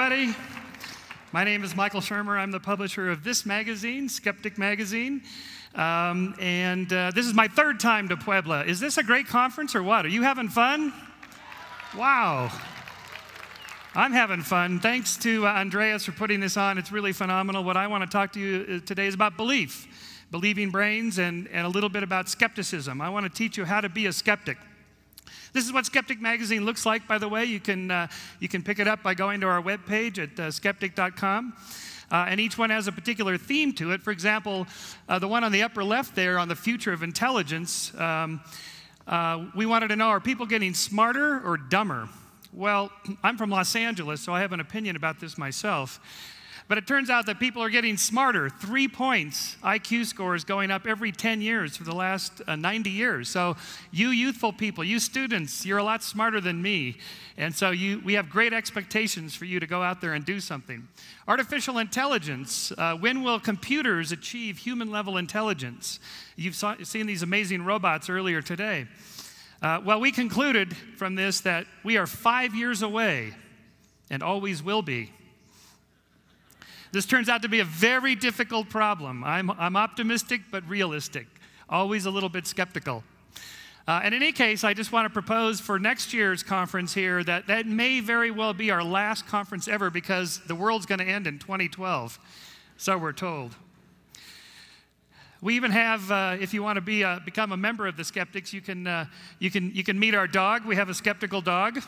everybody. My name is Michael Shermer. I'm the publisher of this magazine, Skeptic Magazine. This is my third time to Puebla. Is this a great conference or what? Are you having fun? Wow. I'm having fun. Thanks to Andreas for putting this on. It's really phenomenal. What I want to talk to you today is about belief, believing brains, and a little bit about skepticism. I want to teach you how to be a skeptic. This is what Skeptic Magazine looks like, by the way. You can pick it up by going to our webpage at skeptic.com. And each one has a particular theme to it. For example, the one on the upper left there on the future of intelligence, we wanted to know, are people getting smarter or dumber? Well, I'm from Los Angeles, so I have an opinion about this myself. But it turns out that people are getting smarter. 3 points, IQ scores going up every 10 years for the last 90 years. So you youthful people, you students, you're a lot smarter than me. And so we have great expectations for you to go out there and do something. Artificial intelligence, when will computers achieve human-level intelligence? You've seen these amazing robots earlier today. Well, we concluded from this that we are 5 years away and always will be. This turns out to be a very difficult problem. I'm optimistic but realistic, always a little bit skeptical. And in any case, I just want to propose for next year's conference here that may very well be our last conference ever because the world's going to end in 2012, so we're told. We even have, if you want to become a member of the Skeptics, you can meet our dog. We have a skeptical dog.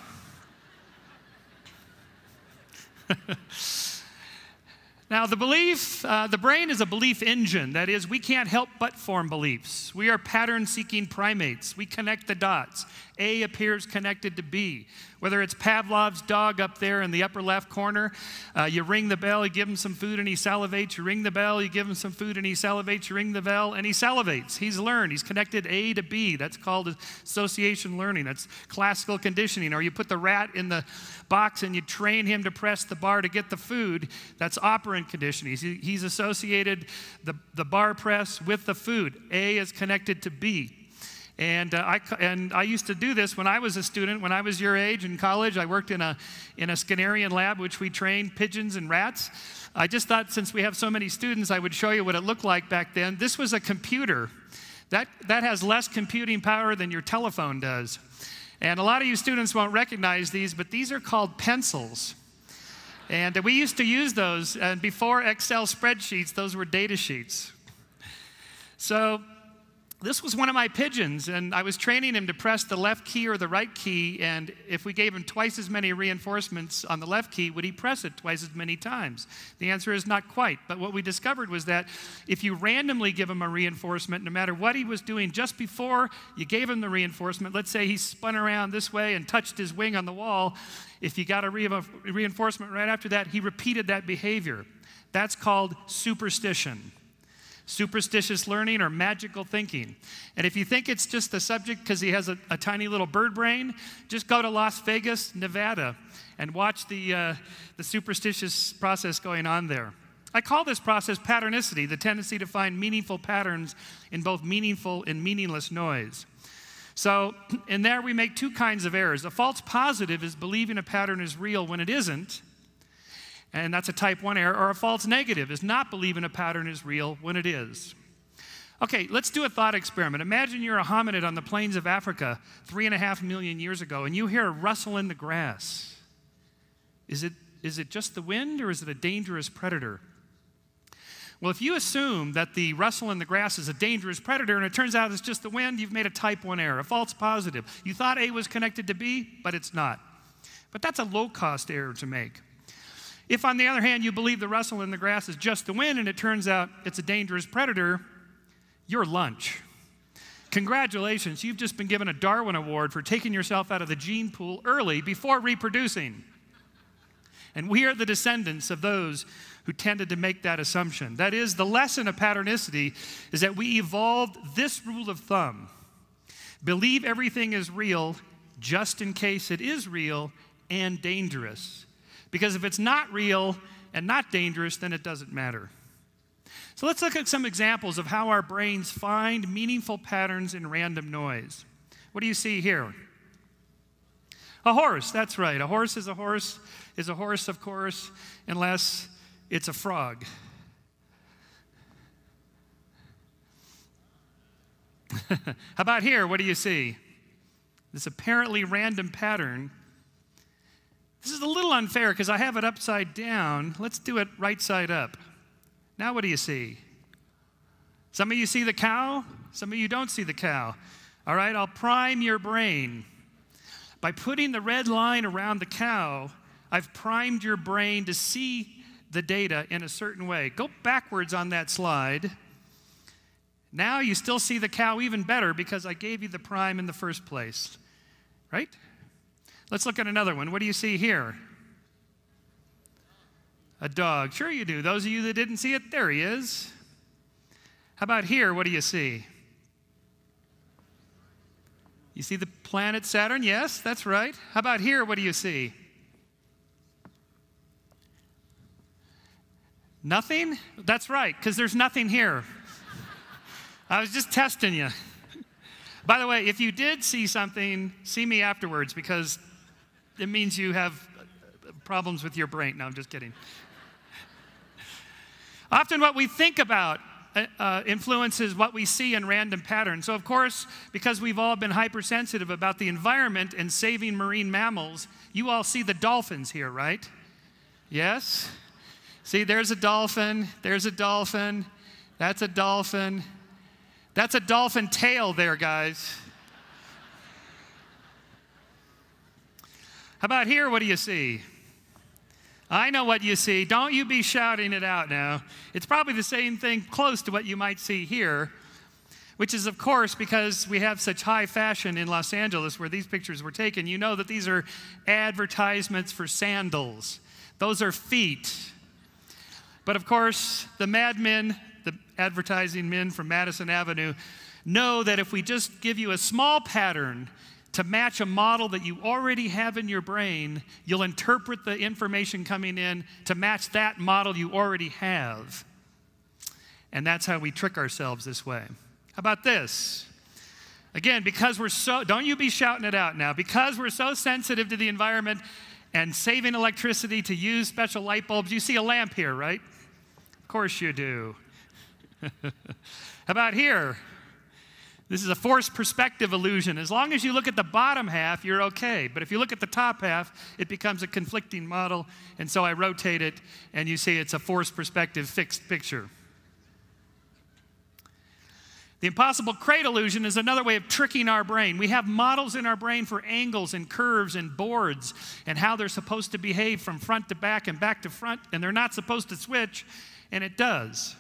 Now, the brain is a belief engine. That is, we can't help but form beliefs. We are pattern-seeking primates. We connect the dots. A appears connected to B. Whether it's Pavlov's dog up there in the upper left corner, you ring the bell, you give him some food and he salivates. You ring the bell, you give him some food and he salivates. You ring the bell and he salivates. He's learned. He's connected A to B. That's called association learning. That's classical conditioning. Or you put the rat in the box and you train him to press the bar to get the food. That's operant conditioning. He's associated the bar press with the food. A is connected to B. And I used to do this when I was a student. When I was your age in college, I worked in a Skinnerian lab, which we trained pigeons and rats. I just thought since we have so many students, I would show you what it looked like back then. This was a computer. That has less computing power than your telephone does. And a lot of you students won't recognize these, but these are called pencils. And we used to use those. And before Excel spreadsheets, those were data sheets. So this was one of my pigeons, and I was training him to press the left key or the right key, and if we gave him twice as many reinforcements on the left key, would he press it twice as many times? The answer is not quite, but what we discovered was that if you randomly give him a reinforcement, no matter what he was doing just before you gave him the reinforcement, let's say he spun around this way and touched his wing on the wall, if you got a reinforcement right after that, he repeated that behavior. That's called superstition. Superstitious learning or magical thinking. And if you think it's just the subject because he has a tiny little bird brain, just go to Las Vegas, Nevada, and watch the superstitious process going on there. I call this process patternicity, the tendency to find meaningful patterns in both meaningful and meaningless noise. So in there we make two kinds of errors. A false positive is believing a pattern is real when it isn't. And that's a type 1 error. Or a false negative is not believing a pattern is real when it is. Okay, let's do a thought experiment. Imagine you're a hominid on the plains of Africa 3.5 million years ago, and you hear a rustle in the grass. Is it just the wind, or is it a dangerous predator? Well, if you assume that the rustle in the grass is a dangerous predator, and it turns out it's just the wind, you've made a type 1 error, a false positive. You thought A was connected to B, but it's not. But that's a low-cost error to make. If, on the other hand, you believe the rustle in the grass is just the wind and it turns out it's a dangerous predator, you're lunch. Congratulations, you've just been given a Darwin Award for taking yourself out of the gene pool early before reproducing. And we are the descendants of those who tended to make that assumption. That is, the lesson of patternicity is that we evolved this rule of thumb. Believe everything is real just in case it is real and dangerous. Because if it's not real and not dangerous, then it doesn't matter. So let's look at some examples of how our brains find meaningful patterns in random noise. What do you see here? A horse, that's right. A horse, of course, unless it's a frog. How about here? What do you see? This apparently random pattern. This is a little unfair because I have it upside down. Let's do it right side up. Now what do you see? Some of you see the cow. Some of you don't see the cow. All right, I'll prime your brain. By putting the red line around the cow, I've primed your brain to see the data in a certain way. Go backwards on that slide. Now you still see the cow even better because I gave you the prime in the first place, right? Let's look at another one. What do you see here? A dog. Sure you do. Those of you that didn't see it, there he is. How about here? What do you see? You see the planet Saturn? Yes, that's right. How about here? What do you see? Nothing? That's right, because there's nothing here. I was just testing you. By the way, if you did see something, see me afterwards, because it means you have problems with your brain. No, I'm just kidding. Often what we think about influences what we see in random patterns. So of course, because we've all been hypersensitive about the environment and saving marine mammals, you all see the dolphins here, right? Yes? See, there's a dolphin, that's a dolphin. That's a dolphin tail there, guys. How about here? What do you see? I know what you see. Don't you be shouting it out now. It's probably the same thing close to what you might see here, which is, of course, because we have such high fashion in Los Angeles where these pictures were taken. You know that these are advertisements for sandals. Those are feet. But, of course, the madmen, the advertising men from Madison Avenue, know that if we just give you a small pattern to match a model that you already have in your brain, you'll interpret the information coming in to match that model you already have. And that's how we trick ourselves this way. How about this? Again, because we're so, don't you be shouting it out now, because we're so sensitive to the environment and saving electricity to use special light bulbs, you see a lamp here, right? Of course you do. How about here? This is a forced perspective illusion. As long as you look at the bottom half, you're okay. But if you look at the top half, it becomes a conflicting model. And so I rotate it, and you see it's a forced perspective fixed picture. The impossible crate illusion is another way of tricking our brain. We have models in our brain for angles and curves and boards and how they're supposed to behave from front to back and back to front, and they're not supposed to switch, and it does.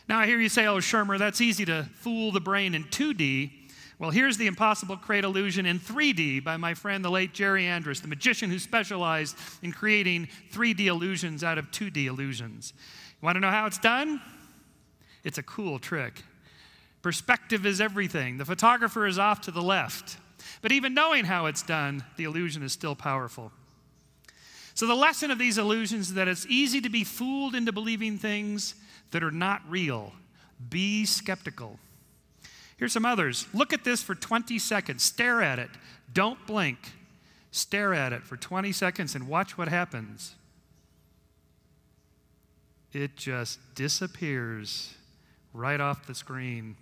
Now I hear you say, oh, Shermer, that's easy to fool the brain in 2D. Well, here's the impossible crate illusion in 3D by my friend, the late Jerry Andrus, the magician who specialized in creating 3D illusions out of 2D illusions. You want to know how it's done? It's a cool trick. Perspective is everything. The photographer is off to the left. But even knowing how it's done, the illusion is still powerful. So the lesson of these illusions is that it's easy to be fooled into believing things that are not real. Be skeptical. Here's some others. Look at this for 20 seconds. Stare at it. Don't blink. Stare at it for 20 seconds and watch what happens. It just disappears right off the screen.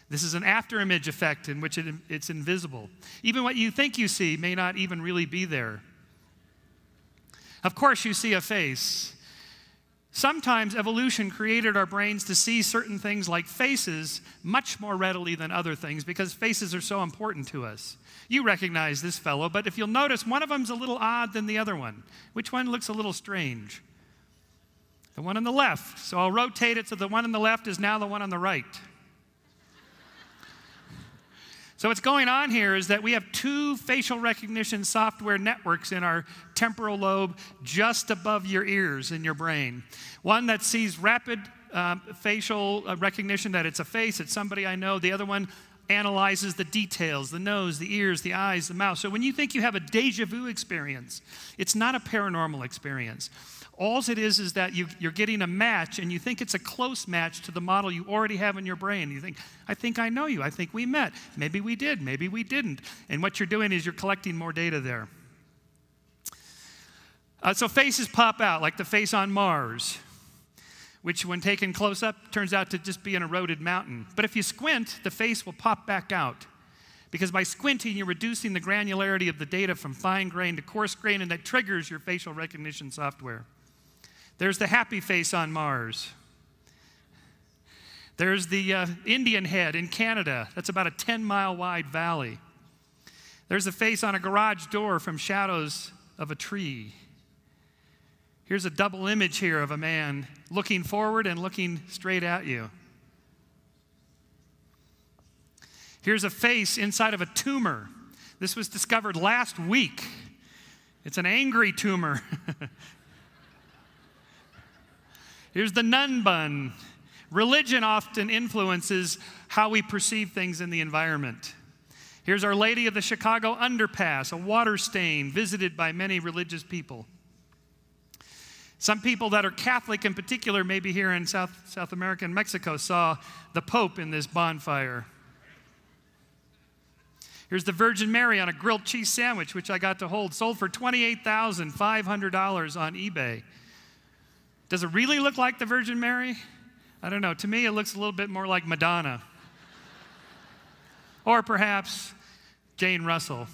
This is an afterimage effect in which it's invisible. Even what you think you see may not even really be there. Of course, you see a face. Sometimes evolution created our brains to see certain things like faces much more readily than other things because faces are so important to us. You recognize this fellow, but if you'll notice, one of them's a little odd than the other one. Which one looks a little strange? The one on the left. So I'll rotate it so the one on the left is now the one on the right. So what's going on here is that we have two facial recognition software networks in our temporal lobe just above your ears in your brain. One that sees rapid facial recognition that it's a face, it's somebody I know. The other one analyzes the details, the nose, the ears, the eyes, the mouth. So when you think you have a déjà vu experience, it's not a paranormal experience. All it is that you're getting a match, and you think it's a close match to the model you already have in your brain. You think, I think I know you. I think we met. Maybe we did. Maybe we didn't. And what you're doing is you're collecting more data there. So faces pop out, like the face on Mars, which when taken close up turns out to just be an eroded mountain. But if you squint, the face will pop back out, because by squinting, you're reducing the granularity of the data from fine grain to coarse grain, and that triggers your facial recognition software. There's the happy face on Mars. There's the Indian head in Canada. That's about a 10-mile wide valley. There's a face on a garage door from shadows of a tree. Here's a double image here of a man looking forward and looking straight at you. Here's a face inside of a tumor. This was discovered last week. It's an angry tumor. Here's the nun bun. Religion often influences how we perceive things in the environment. Here's Our Lady of the Chicago Underpass, a water stain visited by many religious people. Some people that are Catholic in particular, maybe here in South America and Mexico, saw the Pope in this bonfire. Here's the Virgin Mary on a grilled cheese sandwich, which I got to hold, sold for $28,500 on eBay. Does it really look like the Virgin Mary? I don't know. To me, it looks a little bit more like Madonna. Or perhaps Jane Russell.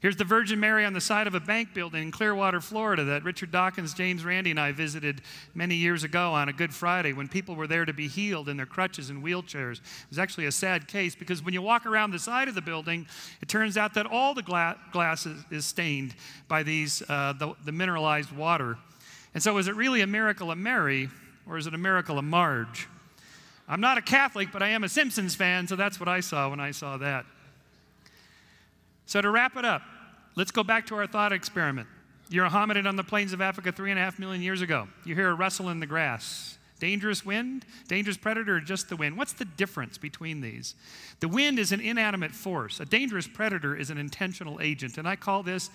Here's the Virgin Mary on the side of a bank building in Clearwater, Florida, that Richard Dawkins, James Randi, and I visited many years ago on a Good Friday when people were there to be healed in their crutches and wheelchairs. It was actually a sad case, because when you walk around the side of the building, it turns out that all the glass is stained by the mineralized water. And so is it really a miracle of Mary, or is it a miracle of Marge? I'm not a Catholic, but I am a Simpsons fan, so that's what I saw when I saw that. So to wrap it up, let's go back to our thought experiment. You're a hominid on the plains of Africa 3.5 million years ago. You hear a rustle in the grass. Dangerous wind, dangerous predator, or just the wind? What's the difference between these? The wind is an inanimate force. A dangerous predator is an intentional agent, and I call this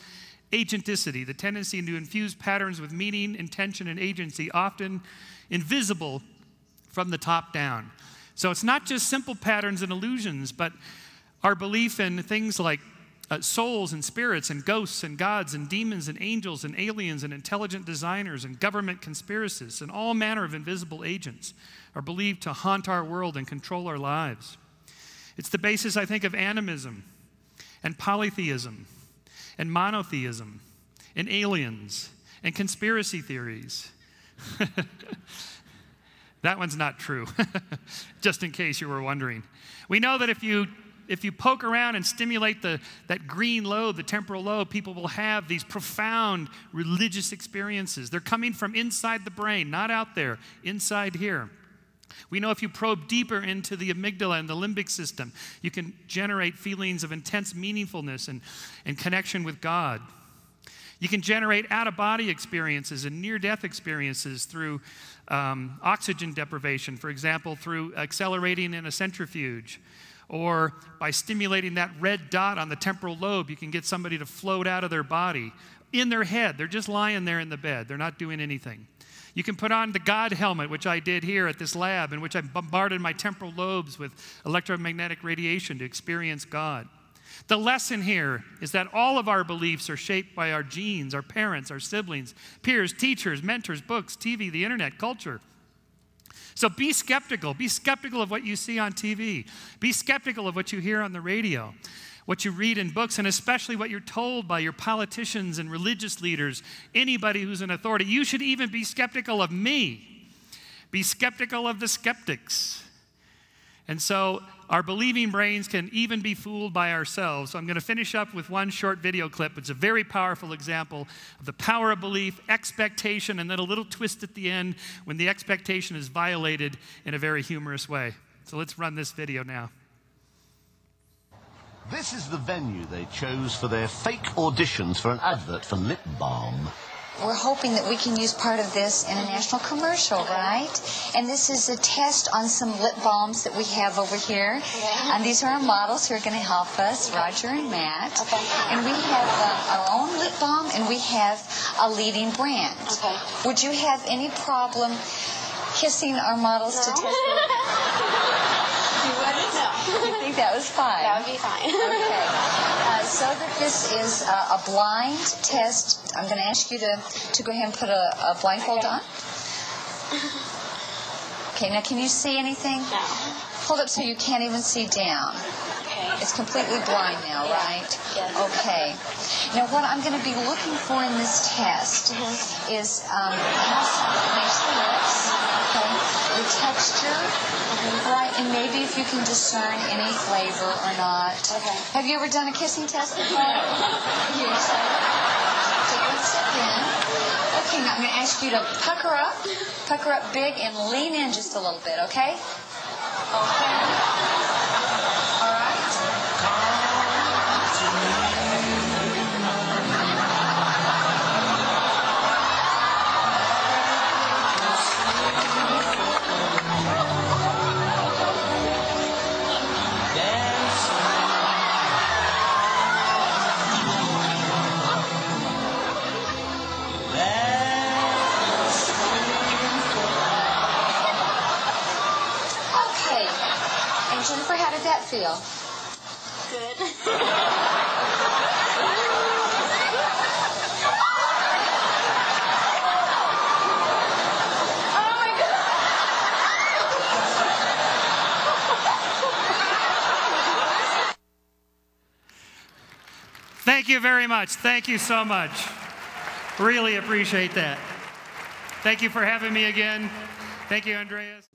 agenticity, the tendency to infuse patterns with meaning, intention, and agency, often invisible from the top down. So it's not just simple patterns and illusions, but our belief in things like souls and spirits and ghosts and gods and demons and angels and aliens and intelligent designers and government conspiracists and all manner of invisible agents are believed to haunt our world and control our lives. It's the basis, I think, of animism and polytheism and monotheism and aliens and conspiracy theories. That one's not true, just in case you were wondering. We know that if you poke around and stimulate that green lobe, the temporal lobe, people will have these profound religious experiences. They're coming from inside the brain, not out there, inside here. We know if you probe deeper into the amygdala and the limbic system, you can generate feelings of intense meaningfulness and connection with God. You can generate out-of-body experiences and near-death experiences through oxygen deprivation, for example, through accelerating in a centrifuge. Or by stimulating that red dot on the temporal lobe, you can get somebody to float out of their body, in their head. They're just lying there in the bed. They're not doing anything. You can put on the God helmet, which I did here at this lab, in which I bombarded my temporal lobes with electromagnetic radiation to experience God. The lesson here is that all of our beliefs are shaped by our genes, our parents, our siblings, peers, teachers, mentors, books, TV, the internet, culture. So be skeptical. Be skeptical of what you see on TV. Be skeptical of what you hear on the radio, what you read in books, and especially what you're told by your politicians and religious leaders, anybody who's in authority. You should even be skeptical of me. Be skeptical of the skeptics. And so our believing brains can even be fooled by ourselves. So I'm going to finish up with one short video clip. It's a very powerful example of the power of belief, expectation, and then a little twist at the end when the expectation is violated in a very humorous way. So let's run this video now. This is the venue they chose for their fake auditions for an advert for lip balm. We're hoping that we can use part of this in a national commercial, right? And this is a test on some lip balms that we have over here. Okay. And these are our models who are going to help us, Roger and Matt. Okay. And we have our own lip balm, and we have a leading brand. Okay. Would you have any problem kissing our models to test it? You wouldn't? No. You think that was fine? That would be fine. Okay. So that this is a blind test, I'm going to ask you to go ahead and put a blindfold on. Okay, now can you see anything? No. Hold up so you can't even see down. Okay. It's completely blind now, Yeah. right? Yes. Okay. Now what I'm going to be looking for in this test is how it makes the lips, okay, the texture, right, and maybe if you can discern any flavor or not. Okay. Have you ever done a kissing test before? Here, so take one step in. Okay, now I'm going to ask you to pucker up big, and lean in just a little bit, okay? Okay. All right. Jennifer, how did that feel? Good. Oh my God! Thank you very much. Thank you so much. Really appreciate that. Thank you for having me again. Thank you, Andreas.